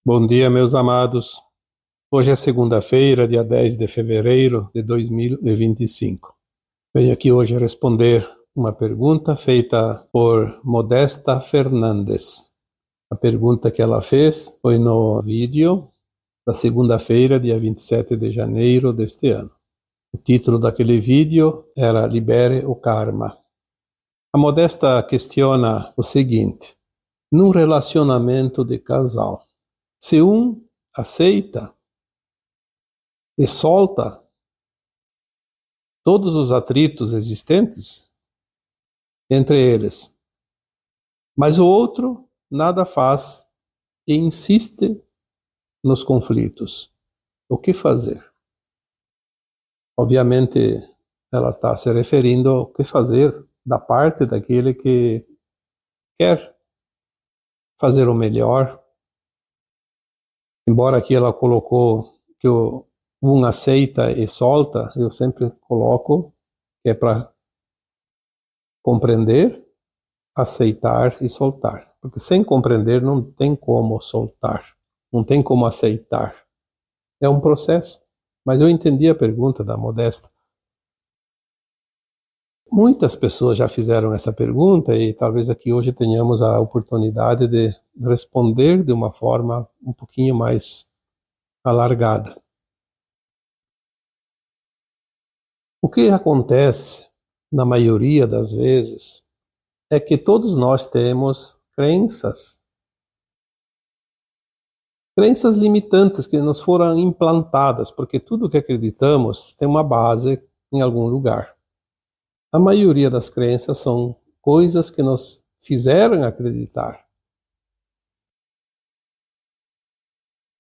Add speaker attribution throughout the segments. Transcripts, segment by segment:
Speaker 1: Bom dia, meus amados. Hoje é segunda-feira, dia 10 de fevereiro de 2025. Venho aqui hoje responder uma pergunta feita por Modesta Fernandes. A pergunta que ela fez foi no vídeo da segunda-feira, dia 27 de janeiro deste ano. O título daquele vídeo era Libere o Karma. A Modesta questiona o seguinte: num relacionamento de casal, se um aceita e solta todos os atritos existentes entre eles, mas o outro nada faz e insiste nos conflitos. O que fazer? Obviamente, ela está se referindo ao que fazer da parte daquele que quer fazer o melhor. Embora aqui ela colocou que um aceita e solta, eu sempre coloco que é para compreender, aceitar e soltar. Porque sem compreender não tem como soltar, não tem como aceitar. É um processo. Mas eu entendi a pergunta da Modesta. Muitas pessoas já fizeram essa pergunta e talvez aqui hoje tenhamos a oportunidade de responder de uma forma um pouquinho mais alargada. O que acontece, na maioria das vezes, é que todos nós temos crenças limitantes que nos foram implantadas, porque tudo que acreditamos tem uma base em algum lugar. A maioria das crenças são coisas que nos fizeram acreditar.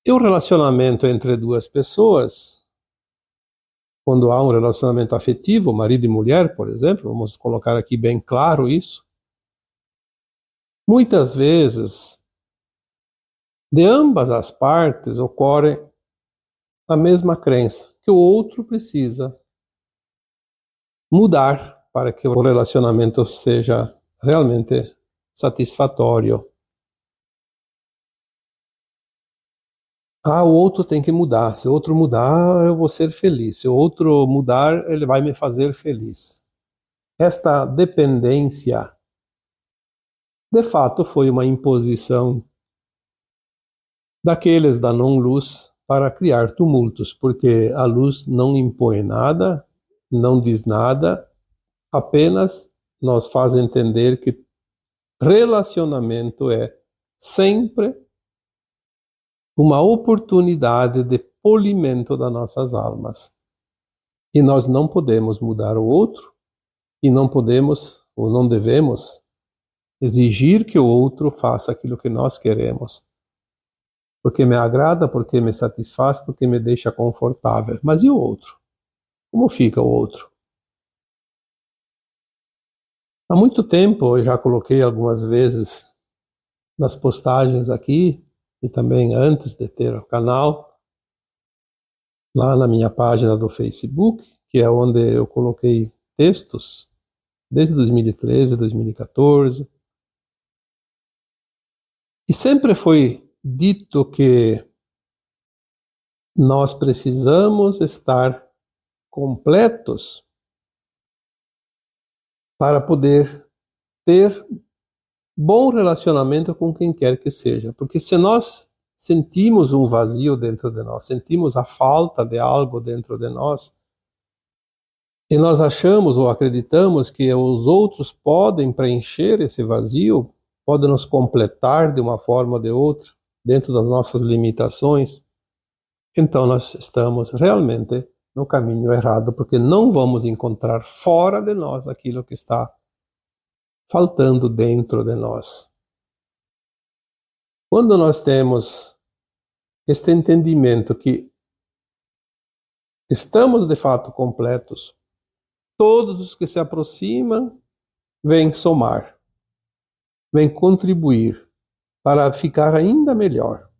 Speaker 1: E o relacionamento entre duas pessoas, quando há um relacionamento afetivo, marido e mulher, por exemplo, vamos colocar aqui bem claro isso, muitas vezes, de ambas as partes, ocorre a mesma crença, que o outro precisa mudar para que o relacionamento seja realmente satisfatório. Ah, o outro tem que mudar. Se o outro mudar, eu vou ser feliz. Se o outro mudar, ele vai me fazer feliz. Esta dependência, de fato, foi uma imposição daqueles da não-luz para criar tumultos, porque a luz não impõe nada, não diz nada, apenas nos faz entender que relacionamento é sempre uma oportunidade de polimento das nossas almas. E nós não podemos mudar o outro, e não podemos ou não devemos exigir que o outro faça aquilo que nós queremos. Porque me agrada, porque me satisfaz, porque me deixa confortável. Mas e o outro? Como fica o outro? Há muito tempo, eu já coloquei algumas vezes nas postagens aqui, e também antes de ter o canal, lá na minha página do Facebook, que é onde eu coloquei textos desde 2013, 2014. E sempre foi dito que nós precisamos estar completos para poder ter bom relacionamento com quem quer que seja. Porque se nós sentimos um vazio dentro de nós, sentimos a falta de algo dentro de nós, e nós achamos ou acreditamos que os outros podem preencher esse vazio, podem nos completar de uma forma ou de outra, dentro das nossas limitações, então nós estamos realmente no caminho errado, porque não vamos encontrar fora de nós aquilo que está faltando dentro de nós. Quando nós temos este entendimento que estamos de fato completos, todos os que se aproximam vêm somar, vêm contribuir para ficar ainda melhor.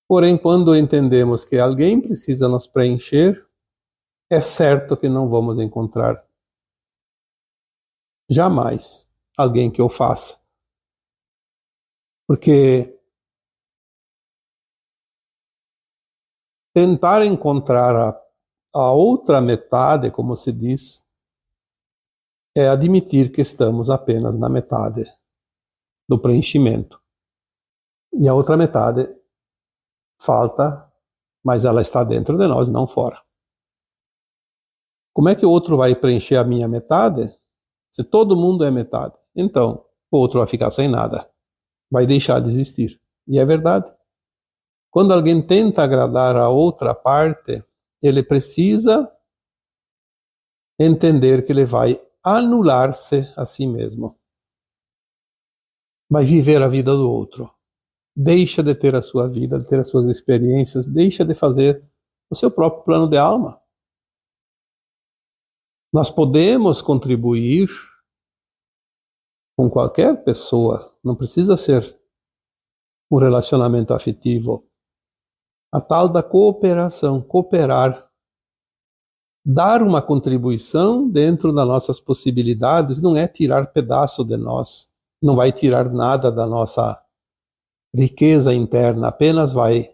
Speaker 1: Porém, quando entendemos que alguém precisa nos preencher, é certo que não vamos encontrar jamais alguém que o faça. Porque tentar encontrar a outra metade, como se diz, é admitir que estamos apenas na metade do preenchimento. E a outra metade falta, mas ela está dentro de nós, não fora. Como é que o outro vai preencher a minha metade se todo mundo é metade? Então, o outro vai ficar sem nada, vai deixar de existir. E é verdade. Quando alguém tenta agradar a outra parte, ele precisa entender que ele vai anular-se a si mesmo. Vai viver a vida do outro. Deixa de ter a sua vida, de ter as suas experiências, deixa de fazer o seu próprio plano de alma. Nós podemos contribuir com qualquer pessoa, não precisa ser um relacionamento afetivo. A tal da cooperação, cooperar, dar uma contribuição dentro das nossas possibilidades, não é tirar pedaço de nós, não vai tirar nada da nossa riqueza interna, apenas vai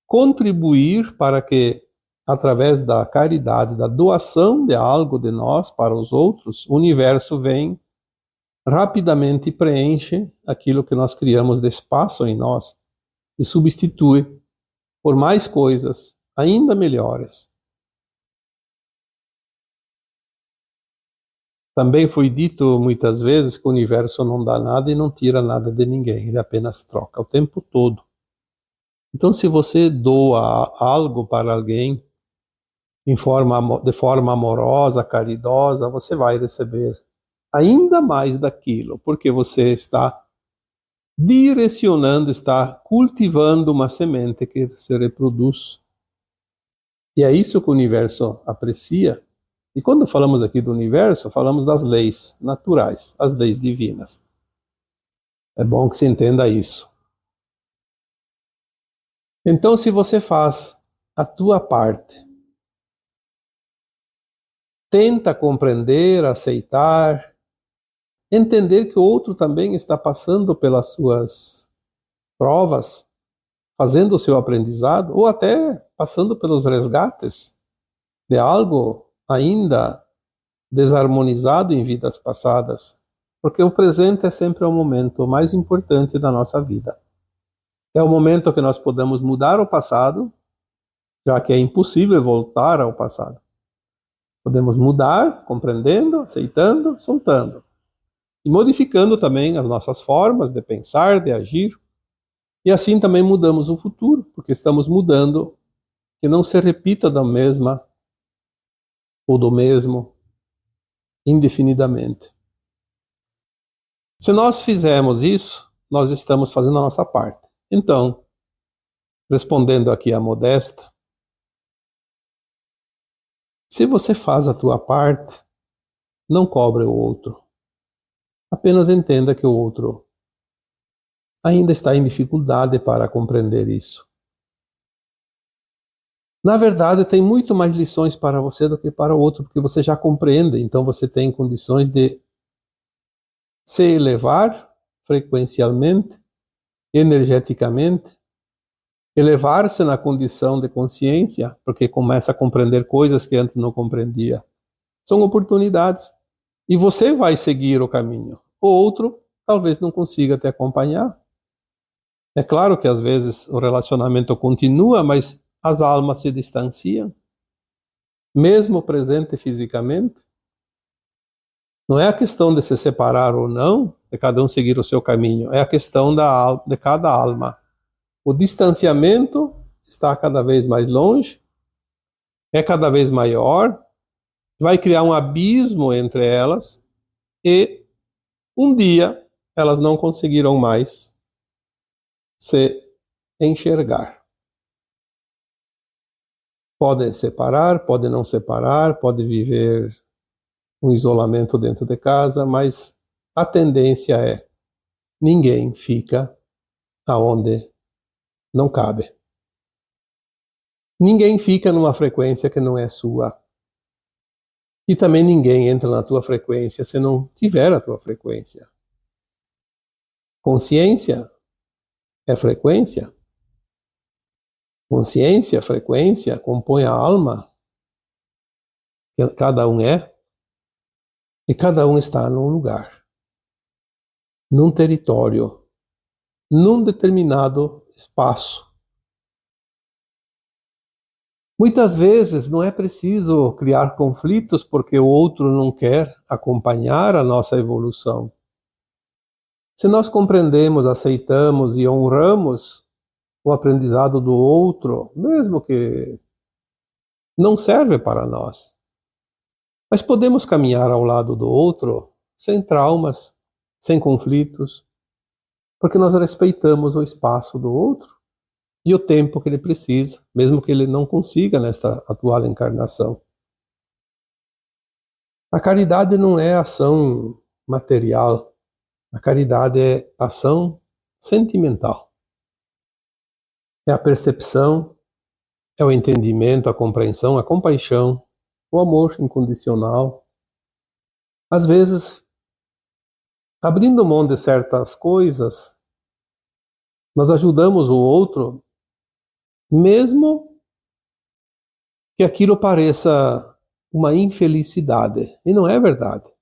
Speaker 1: contribuir para que, através da caridade, da doação de algo de nós para os outros, o universo vem rapidamente preenche aquilo que nós criamos de espaço em nós e substitui por mais coisas ainda melhores. Também foi dito muitas vezes que o universo não dá nada e não tira nada de ninguém, ele apenas troca o tempo todo. Então, se você doa algo para alguém de forma amorosa, caridosa, você vai receber ainda mais daquilo, porque você está direcionando, está cultivando uma semente que se reproduz. E é isso que o universo aprecia. E quando falamos aqui do universo, falamos das leis naturais, as leis divinas. É bom que se entenda isso. Então, se você faz a tua parte, tenta compreender, aceitar, entender que o outro também está passando pelas suas provas, fazendo o seu aprendizado, ou até passando pelos resgates de algo ainda desarmonizado em vidas passadas, porque o presente é sempre o momento mais importante da nossa vida. É o momento que nós podemos mudar o passado, já que é impossível voltar ao passado. Podemos mudar, compreendendo, aceitando, soltando. E modificando também as nossas formas de pensar, de agir. E assim também mudamos o futuro, porque estamos mudando que não se repita da mesma ou do mesmo indefinidamente. Se nós fizermos isso, nós estamos fazendo a nossa parte. Então, respondendo aqui a Modesta, se você faz a tua parte, não cobre o outro. Apenas entenda que o outro ainda está em dificuldade para compreender isso. Na verdade, tem muito mais lições para você do que para o outro, porque você já compreende, então você tem condições de se elevar frequencialmente, energeticamente, elevar-se na condição de consciência, porque começa a compreender coisas que antes não compreendia. São oportunidades. E você vai seguir o caminho. O outro talvez não consiga te acompanhar. É claro que às vezes o relacionamento continua, mas as almas se distanciam, mesmo presente fisicamente. Não é a questão de se separar ou não, de cada um seguir o seu caminho, é a questão de cada alma. O distanciamento está cada vez mais longe, é cada vez maior, vai criar um abismo entre elas e um dia elas não conseguirão mais se enxergar. Podem separar, podem não separar, podem viver um isolamento dentro de casa, mas a tendência é ninguém fica aonde não cabe. Ninguém fica numa frequência que não é sua. E também ninguém entra na tua frequência se não tiver a tua frequência. Consciência é frequência. Consciência, frequência, compõe a alma, que cada um é, e cada um está num lugar, num território, num determinado espaço. Muitas vezes não é preciso criar conflitos porque o outro não quer acompanhar a nossa evolução. Se nós compreendemos, aceitamos e honramos o aprendizado do outro, mesmo que não serve para nós, mas podemos caminhar ao lado do outro sem traumas, sem conflitos, porque nós respeitamos o espaço do outro e o tempo que ele precisa, mesmo que ele não consiga nesta atual encarnação. A caridade não é ação material, a caridade é ação sentimental. É a percepção, é o entendimento, a compreensão, a compaixão, o amor incondicional. Às vezes, abrindo mão de certas coisas, nós ajudamos o outro, mesmo que aquilo pareça uma infelicidade. E não é verdade.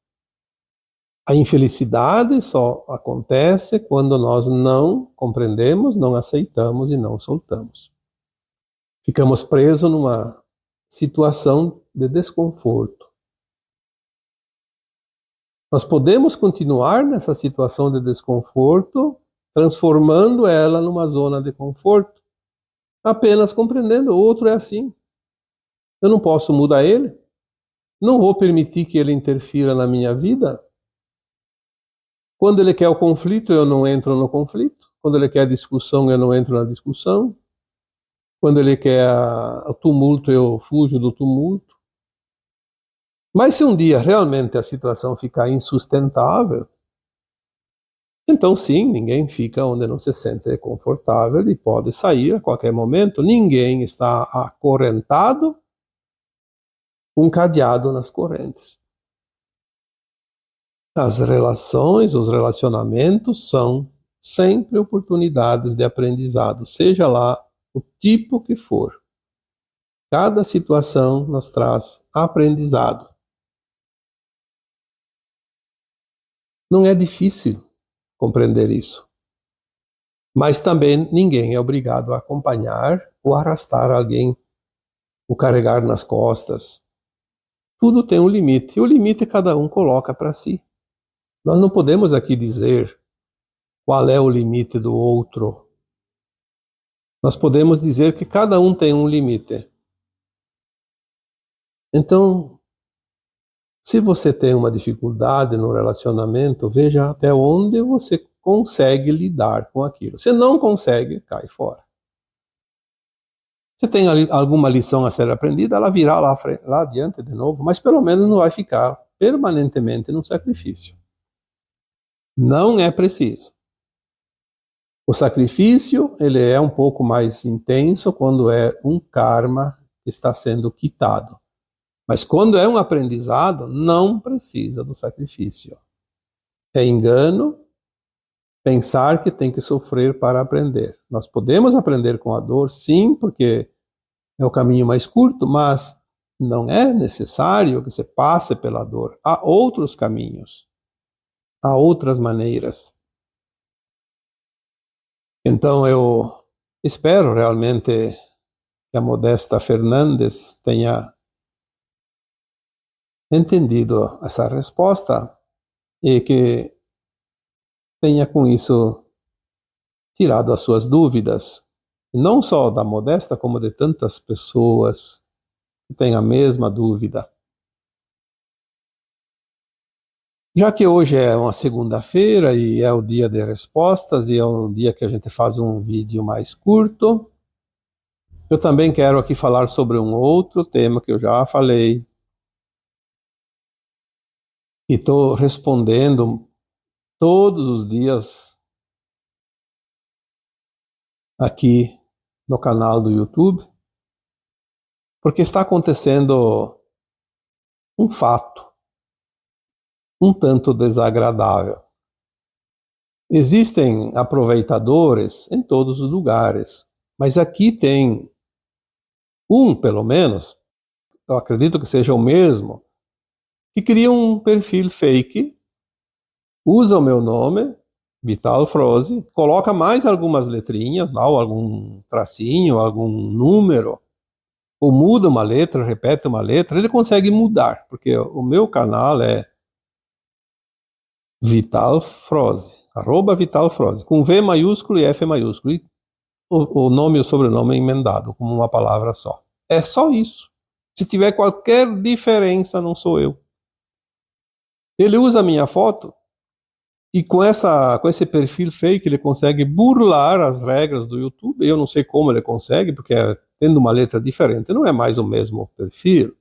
Speaker 1: A infelicidade só acontece quando nós não compreendemos, não aceitamos e não soltamos. Ficamos presos numa situação de desconforto. Nós podemos continuar nessa situação de desconforto, transformando ela numa zona de conforto, apenas compreendendo: o outro é assim. Eu não posso mudar ele, não vou permitir que ele interfira na minha vida. Quando ele quer o conflito, eu não entro no conflito. Quando ele quer a discussão, eu não entro na discussão. Quando ele quer o tumulto, eu fujo do tumulto. Mas se um dia realmente a situação ficar insustentável, então sim, ninguém fica onde não se sente confortável e pode sair a qualquer momento. Ninguém está acorrentado com um cadeado nas correntes. As relações, os relacionamentos são sempre oportunidades de aprendizado, seja lá o tipo que for. Cada situação nos traz aprendizado. Não é difícil compreender isso. Mas também ninguém é obrigado a acompanhar ou arrastar alguém, ou carregar nas costas. Tudo tem um limite, e o limite cada um coloca para si. Nós não podemos aqui dizer qual é o limite do outro. Nós podemos dizer que cada um tem um limite. Então, se você tem uma dificuldade no relacionamento, veja até onde você consegue lidar com aquilo. Se não consegue, cai fora. Se tem alguma lição a ser aprendida, ela virá lá adiante de novo, mas pelo menos não vai ficar permanentemente no sacrifício. Não é preciso. O sacrifício, ele é um pouco mais intenso quando é um karma que está sendo quitado. Mas quando é um aprendizado, não precisa do sacrifício. É engano pensar que tem que sofrer para aprender. Nós podemos aprender com a dor, sim, porque é o caminho mais curto, mas não é necessário que você passe pela dor. Há outros caminhos, há outras maneiras. Então eu espero realmente que a Modesta Fernandes tenha entendido essa resposta e que tenha com isso tirado as suas dúvidas, e não só da Modesta, como de tantas pessoas que têm a mesma dúvida. Já que hoje é uma segunda-feira e é o dia de respostas e é um dia que a gente faz um vídeo mais curto, eu também quero aqui falar sobre um outro tema que eu já falei e estou respondendo todos os dias aqui no canal do YouTube, porque está acontecendo um fato um tanto desagradável. Existem aproveitadores em todos os lugares, mas aqui tem pelo menos, eu acredito que seja o mesmo, que cria um perfil fake, usa o meu nome, Vital Froze, coloca mais algumas letrinhas lá, ou algum tracinho, algum número, ou muda uma letra, repete uma letra, ele consegue mudar, porque o meu canal é Vital Froze, @Vital Froze, com V maiúsculo e F maiúsculo, e o nome e o sobrenome emendado, como uma palavra só. É só isso. Se tiver qualquer diferença, não sou eu. Ele usa a minha foto, e com esse perfil fake ele consegue burlar as regras do YouTube. Eu não sei como ele consegue, porque tendo uma letra diferente não é mais o mesmo perfil.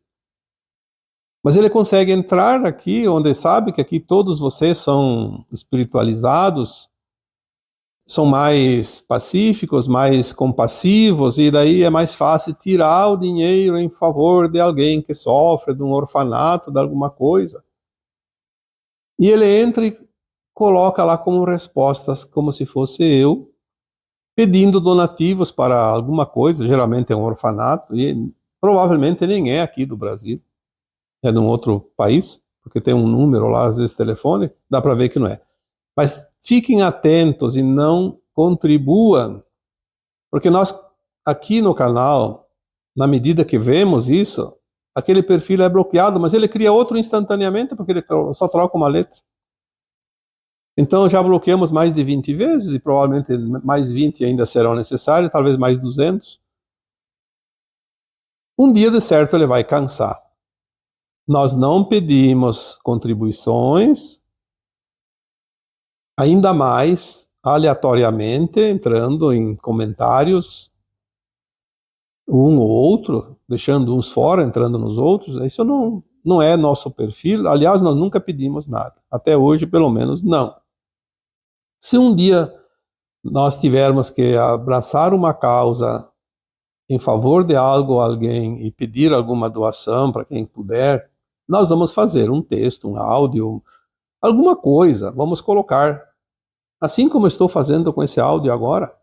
Speaker 1: Mas ele consegue entrar aqui, onde sabe que aqui todos vocês são espiritualizados, são mais pacíficos, mais compassivos, e daí é mais fácil tirar o dinheiro em favor de alguém que sofre, de um orfanato, de alguma coisa. E ele entra e coloca lá como respostas, como se fosse eu, pedindo donativos para alguma coisa, geralmente é um orfanato, e provavelmente nem é aqui do Brasil, é de um outro país, porque tem um número lá, às vezes telefone, dá para ver que não é. Mas fiquem atentos e não contribuam, porque nós, aqui no canal, na medida que vemos isso, aquele perfil é bloqueado, mas ele cria outro instantaneamente, porque ele só troca uma letra. Então já bloqueamos mais de 20 vezes, e provavelmente mais 20 ainda serão necessários, talvez mais 200. Um dia de certo ele vai cansar. Nós não pedimos contribuições, ainda mais aleatoriamente, entrando em comentários, um ou outro, deixando uns fora, entrando nos outros. Isso não é nosso perfil. Aliás, nós nunca pedimos nada. Até hoje, pelo menos, não. Se um dia nós tivermos que abraçar uma causa em favor de algo ou alguém e pedir alguma doação para quem puder, nós vamos fazer um texto, um áudio, alguma coisa, vamos colocar, assim como estou fazendo com esse áudio agora,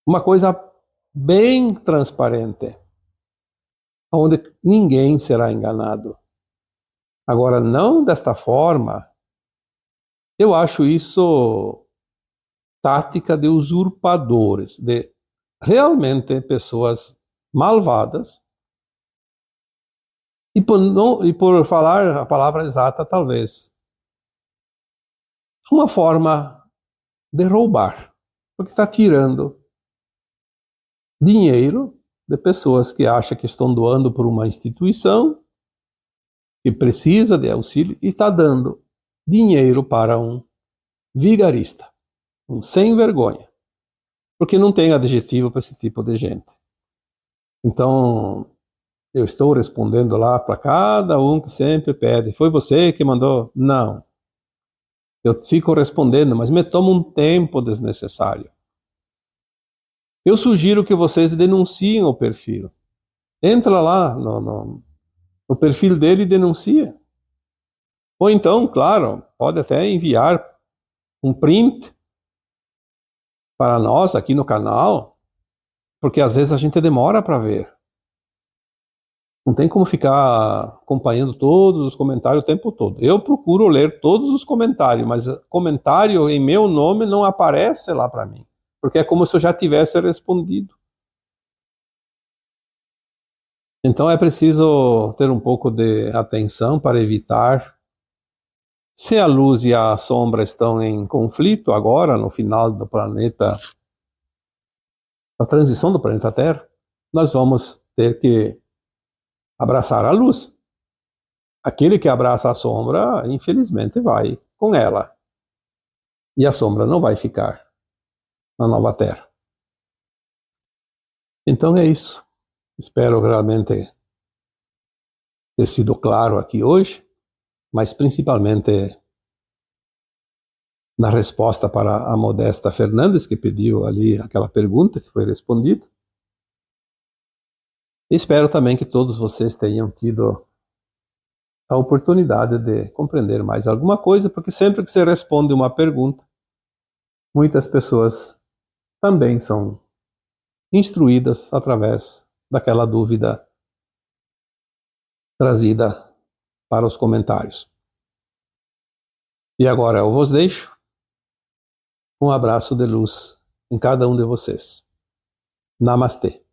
Speaker 1: uma coisa bem transparente, onde ninguém será enganado. Agora, não desta forma, eu acho isso tática de usurpadores, de realmente pessoas malvadas, e por falar a palavra exata, talvez, uma forma de roubar, porque está tirando dinheiro de pessoas que acham que estão doando por uma instituição que precisa de auxílio, e está dando dinheiro para um vigarista, um sem vergonha, porque não tem adjetivo para esse tipo de gente. Então, eu estou respondendo lá para cada um que sempre pede, foi você que mandou? Não. Eu fico respondendo, mas me toma um tempo desnecessário. Eu sugiro que vocês denunciem o perfil. Entra lá no perfil dele e denuncia. Ou então, claro, pode até enviar um print para nós aqui no canal, porque às vezes a gente demora para ver. Não tem como ficar acompanhando todos os comentários o tempo todo. Eu procuro ler todos os comentários, mas comentário em meu nome não aparece lá para mim, porque é como se eu já tivesse respondido. Então é preciso ter um pouco de atenção para evitar. Se a luz e a sombra estão em conflito agora, no final do planeta, a transição do planeta Terra, nós vamos ter que abraçar a luz. Aquele que abraça a sombra, infelizmente, vai com ela. E a sombra não vai ficar na nova Terra. Então é isso. Espero realmente ter sido claro aqui hoje, mas principalmente na resposta para a Modesta Fernandes, que pediu ali aquela pergunta que foi respondida. Espero também que todos vocês tenham tido a oportunidade de compreender mais alguma coisa, porque sempre que você responde uma pergunta, muitas pessoas também são instruídas através daquela dúvida trazida para os comentários. E agora eu vos deixo um abraço de luz em cada um de vocês. Namastê.